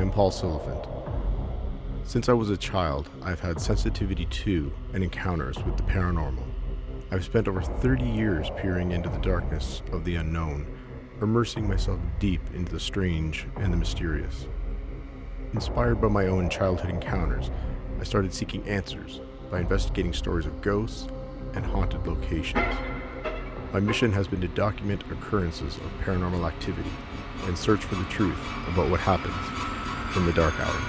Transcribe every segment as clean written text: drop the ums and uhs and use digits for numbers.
am Paul Silliphant. Since I was a child, I've had sensitivity to and encounters with the paranormal. I've spent over 30 years peering into the darkness of the unknown, immersing myself deep into the strange and the mysterious. Inspired by my own childhood encounters, I started seeking answers by investigating stories of ghosts and haunted locations. My mission has been to document occurrences of paranormal activity and search for the truth about what happens in the dark hours.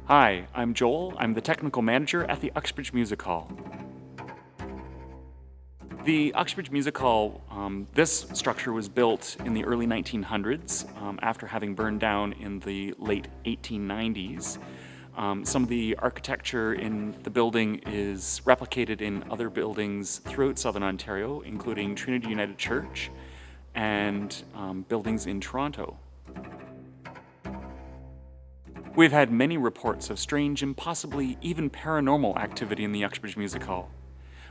Hi, I'm Joel. I'm the technical manager at the Uxbridge Music Hall. The Uxbridge Music Hall, this structure was built in the early 1900s after having burned down in the late 1890s. Some of the architecture in the building is replicated in other buildings throughout Southern Ontario, including Trinity United Church and buildings in Toronto. We've had many reports of strange and possibly even paranormal activity in the Uxbridge Music Hall.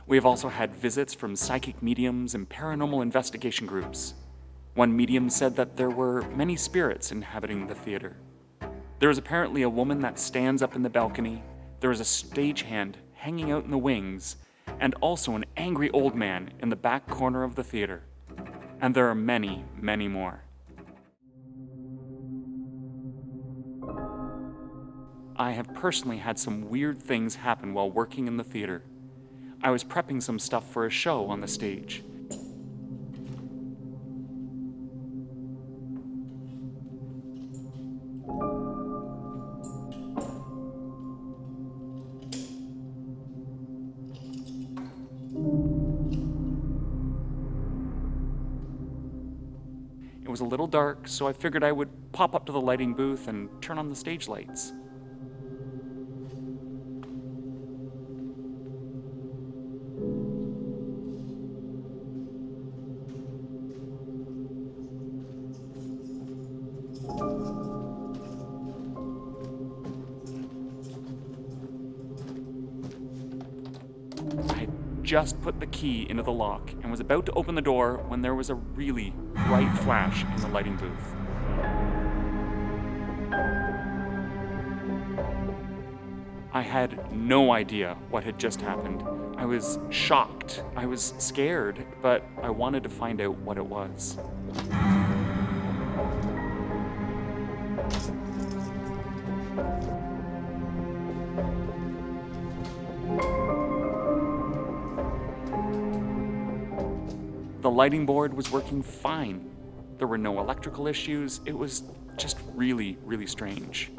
We have also had visits from psychic mediums and paranormal investigation groups. One medium said that there were many spirits inhabiting the theater. There is apparently a woman that stands up in the balcony, there is a stagehand hanging out in the wings, and also an angry old man in the back corner of the theater. And there are many, many more. I have personally had some weird things happen while working in the theater. I was prepping some stuff for a show on the stage. It was a little dark, so I figured I would pop up to the lighting booth and turn on the stage lights. Just put the key into the lock and was about to open the door when there was a really bright flash in the lighting booth. I had no idea what had just happened. I was shocked. I was scared, but I wanted to find out what it was. The lighting board was working fine. There were no electrical issues. It was just really, really strange.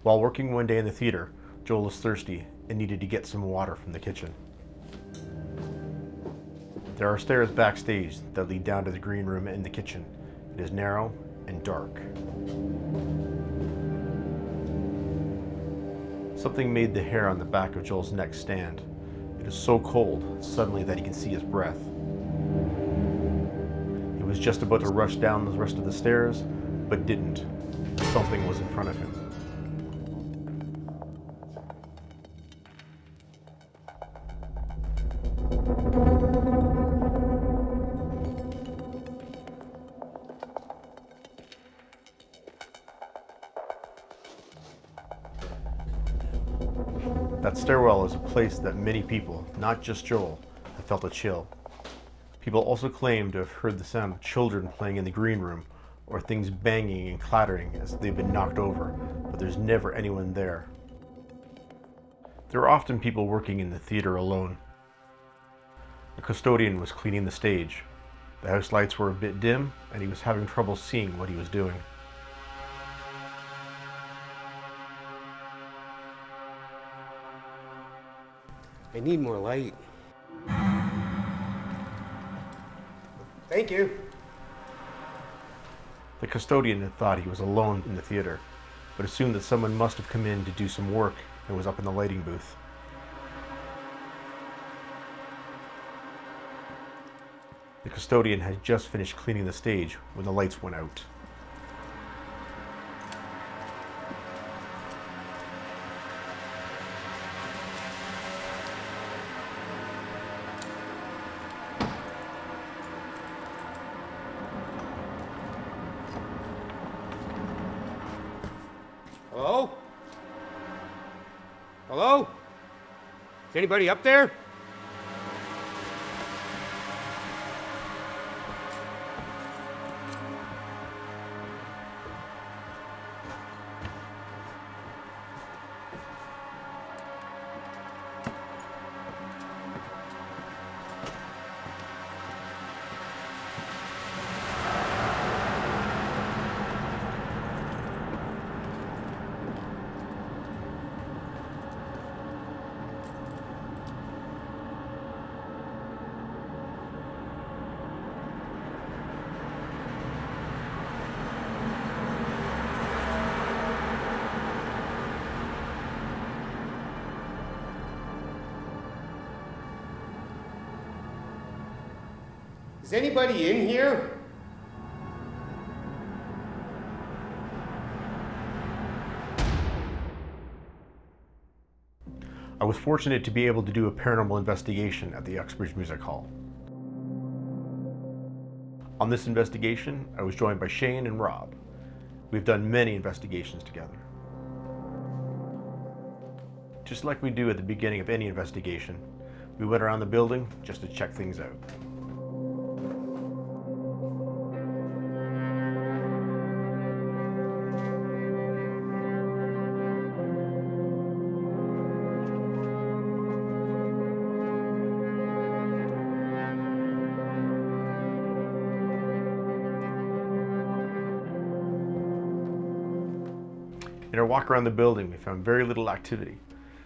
While working one day in the theater, Joel was thirsty and needed to get some water from the kitchen. There are stairs backstage that lead down to the green room in the kitchen. It is narrow and dark. Something made the hair on the back of Joel's neck stand. It is so cold suddenly that he can see his breath. He was just about to rush down the rest of the stairs, but didn't. Something was in front of him. That stairwell is a place that many people, not just Joel, have felt a chill. People also claim to have heard the sound of children playing in the green room, or things banging and clattering as they've been knocked over, but there's never anyone there. There are often people working in the theater alone. The custodian was cleaning the stage. The house lights were a bit dim, and he was having trouble seeing what he was doing. I need more light. Thank you. The custodian had thought he was alone in the theater, but assumed that someone must have come in to do some work and was up in the lighting booth. The custodian had just finished cleaning the stage when the lights went out. Hello? Hello? Is anybody up there? Is anybody in here? I was fortunate to be able to do a paranormal investigation at the Uxbridge Music Hall. On this investigation, I was joined by Shane and Rob. We've done many investigations together. Just like we do at the beginning of any investigation, we went around the building just to check things out. In our walk around the building, we found very little activity.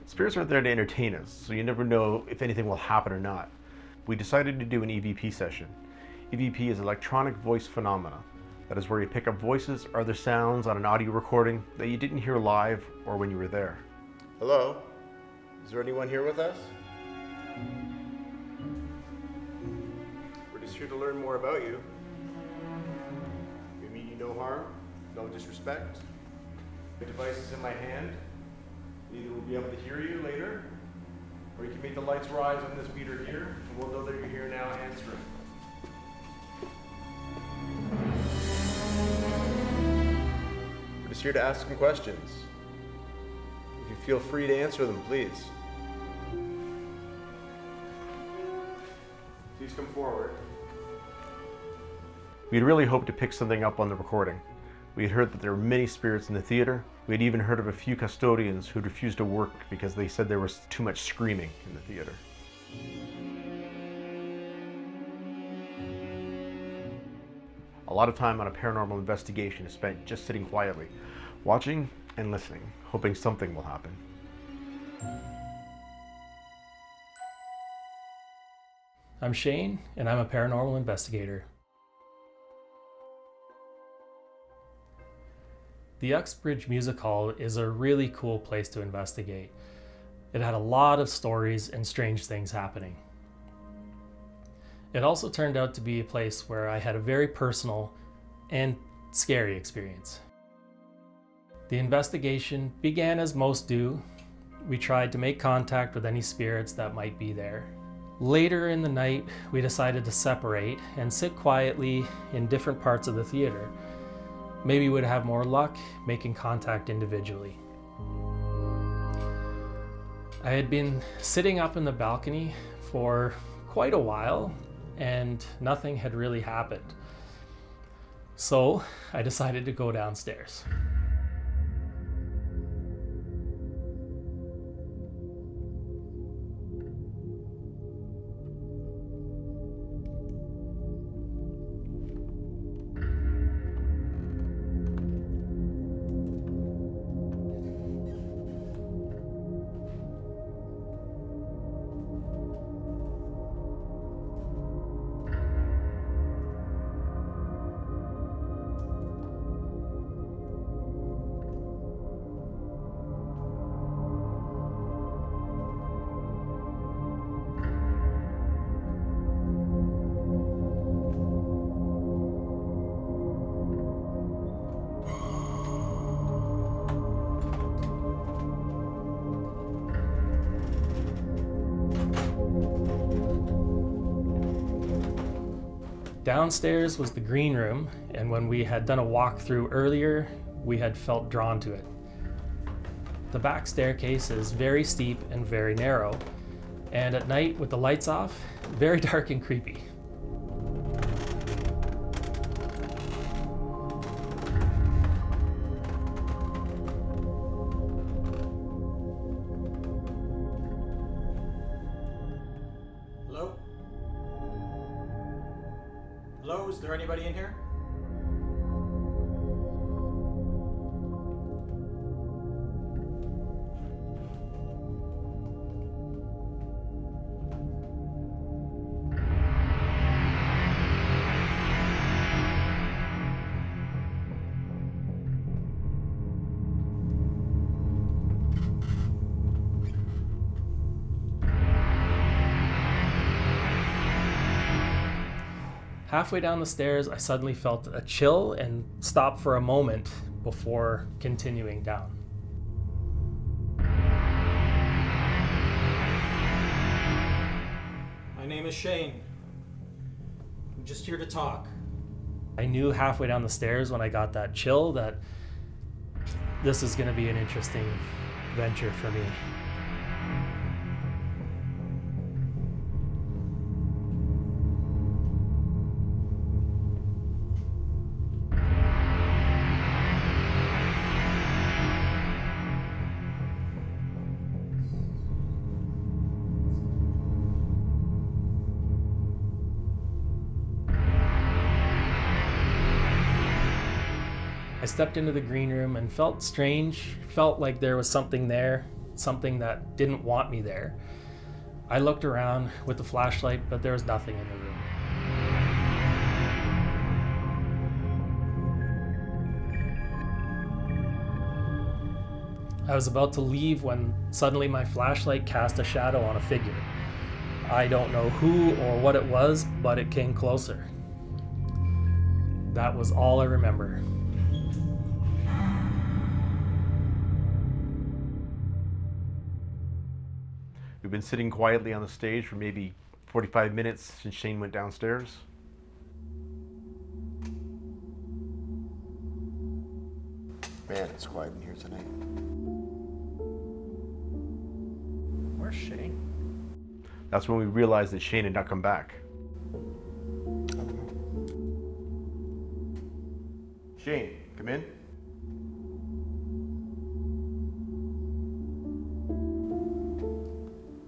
Spirits aren't there to entertain us, so you never know if anything will happen or not. We decided to do an EVP session. EVP is electronic voice phenomena. That is where you pick up voices or other sounds on an audio recording that you didn't hear live or when you were there. Hello? Is there anyone here with us? We're just here to learn more about you. We mean you no harm, no disrespect. The device is in my hand. Either we'll be able to hear you later, or you can make the lights rise on this meter here, and we'll know that you're here now answering. We're just here to ask some questions. If you feel free to answer them, please. Please come forward. We'd really hoped to pick something up on the recording. We had heard that there were many spirits in the theater. We had even heard of a few custodians who'd refused to work because they said there was too much screaming in the theater. A lot of time on a paranormal investigation is spent just sitting quietly, watching and listening, hoping something will happen. I'm Shane, and I'm a paranormal investigator. The Uxbridge Music Hall is a really cool place to investigate. It had a lot of stories and strange things happening. It also turned out to be a place where I had a very personal and scary experience. The investigation began as most do. We tried to make contact with any spirits that might be there. Later in the night, we decided to separate and sit quietly in different parts of the theater. Maybe we'd have more luck making contact individually. I had been sitting up in the balcony for quite a while and nothing had really happened. So I decided to go downstairs. Downstairs was the green room, and when we had done a walkthrough earlier, we had felt drawn to it. The back staircase is very steep and very narrow, and at night with the lights off, very dark and creepy. Hello? Hello, is there anybody in here? Halfway down the stairs, I suddenly felt a chill and stopped for a moment before continuing down. My name is Shane. I'm just here to talk. I knew halfway down the stairs when I got that chill that this is going to be an interesting venture for me. I stepped into the green room and felt strange, felt like there was something there, something that didn't want me there. I looked around with the flashlight, but there was nothing in the room. I was about to leave when suddenly my flashlight cast a shadow on a figure. I don't know who or what it was, but it came closer. That was all I remember. We've been sitting quietly on the stage for maybe 45 minutes since Shane went downstairs. Man, it's quiet in here tonight. Where's Shane? That's when we realized that Shane had not come back. Shane, come in.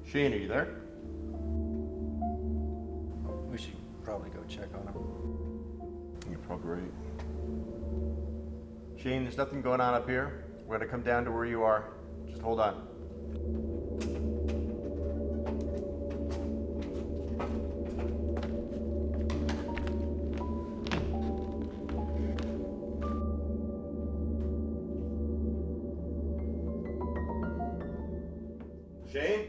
Shane, are you there? We should probably go check on him. You're probably right. Shane, there's nothing going on up here. We're gonna come down to where you are. Just hold on. Shane?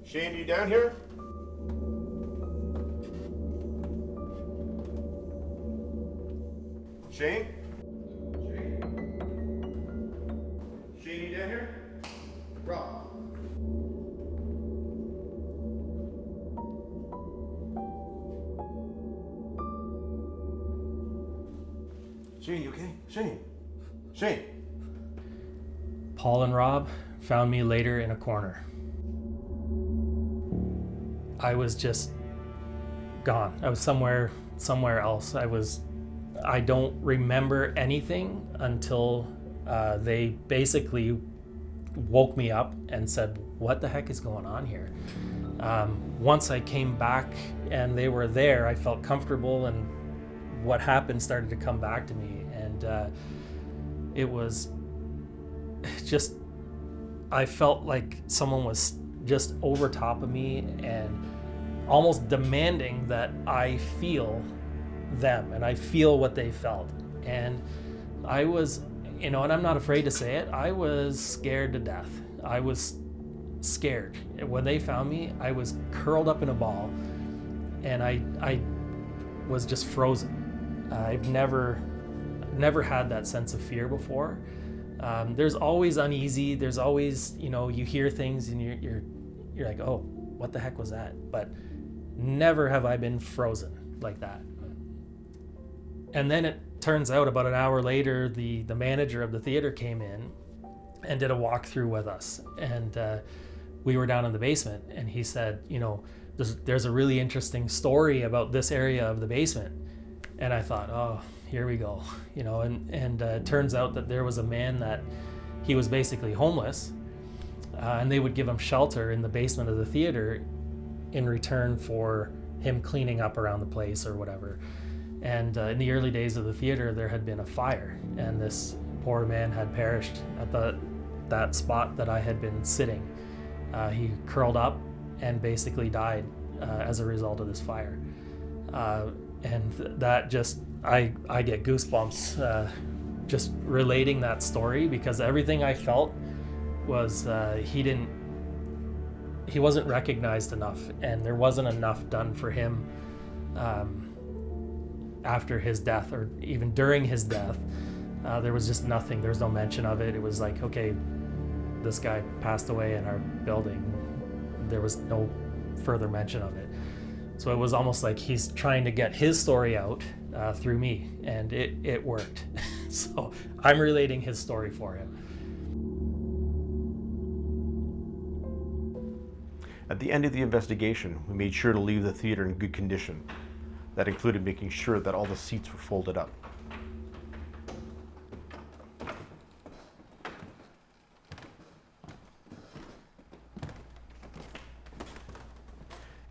Shane, are you down here? Shane? Shane, you down here? Rob. Shane, you okay? Shane? Shane? Paul and Rob found me later in a corner. I was just gone. I was somewhere else. I don't remember anything until they basically woke me up and said, what the heck is going on here? Once I came back and they were there, I felt comfortable and what happened started to come back to me. And it was just, I felt like someone was just over top of me and almost demanding that I feel them and I feel what they felt. And I was, and I'm not afraid to say it, I was scared to death. I was scared. When they found me, I was curled up in a ball and I was just frozen. I've never had that sense of fear before. There's always uneasy, there's always, you hear things and you're like, oh, what the heck was that? But never have I been frozen like that. And then it turns out about an hour later, the manager of the theater came in and did a walkthrough with us. And we were down in the basement, and he said, you know, there's a really interesting story about this area of the basement. And I thought, oh, here we go. You know, and it turns out that there was a man that he was basically homeless, and they would give him shelter in the basement of the theater in return for him cleaning up around the place or whatever. And in the early days of the theater, there had been a fire, and this poor man had perished at that spot that I had been sitting. He curled up and basically died as a result of this fire. And that just, I get goosebumps just relating that story, because everything I felt was he wasn't recognized enough, and there wasn't enough done for him after his death, or even during his death. There was just nothing. There was no mention of it. It was like, okay, this guy passed away in our building. There was no further mention of it. So it was almost like he's trying to get his story out through me, and it worked. So I'm relating his story for him. At the end of the investigation, we made sure to leave the theater in good condition. That included making sure that all the seats were folded up.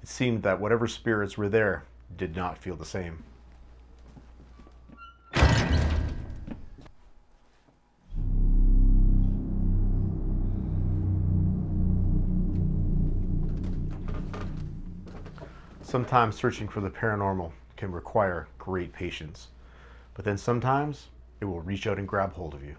It seemed that whatever spirits were there did not feel the same. Sometimes searching for the paranormal can require great patience, but then sometimes it will reach out and grab hold of you.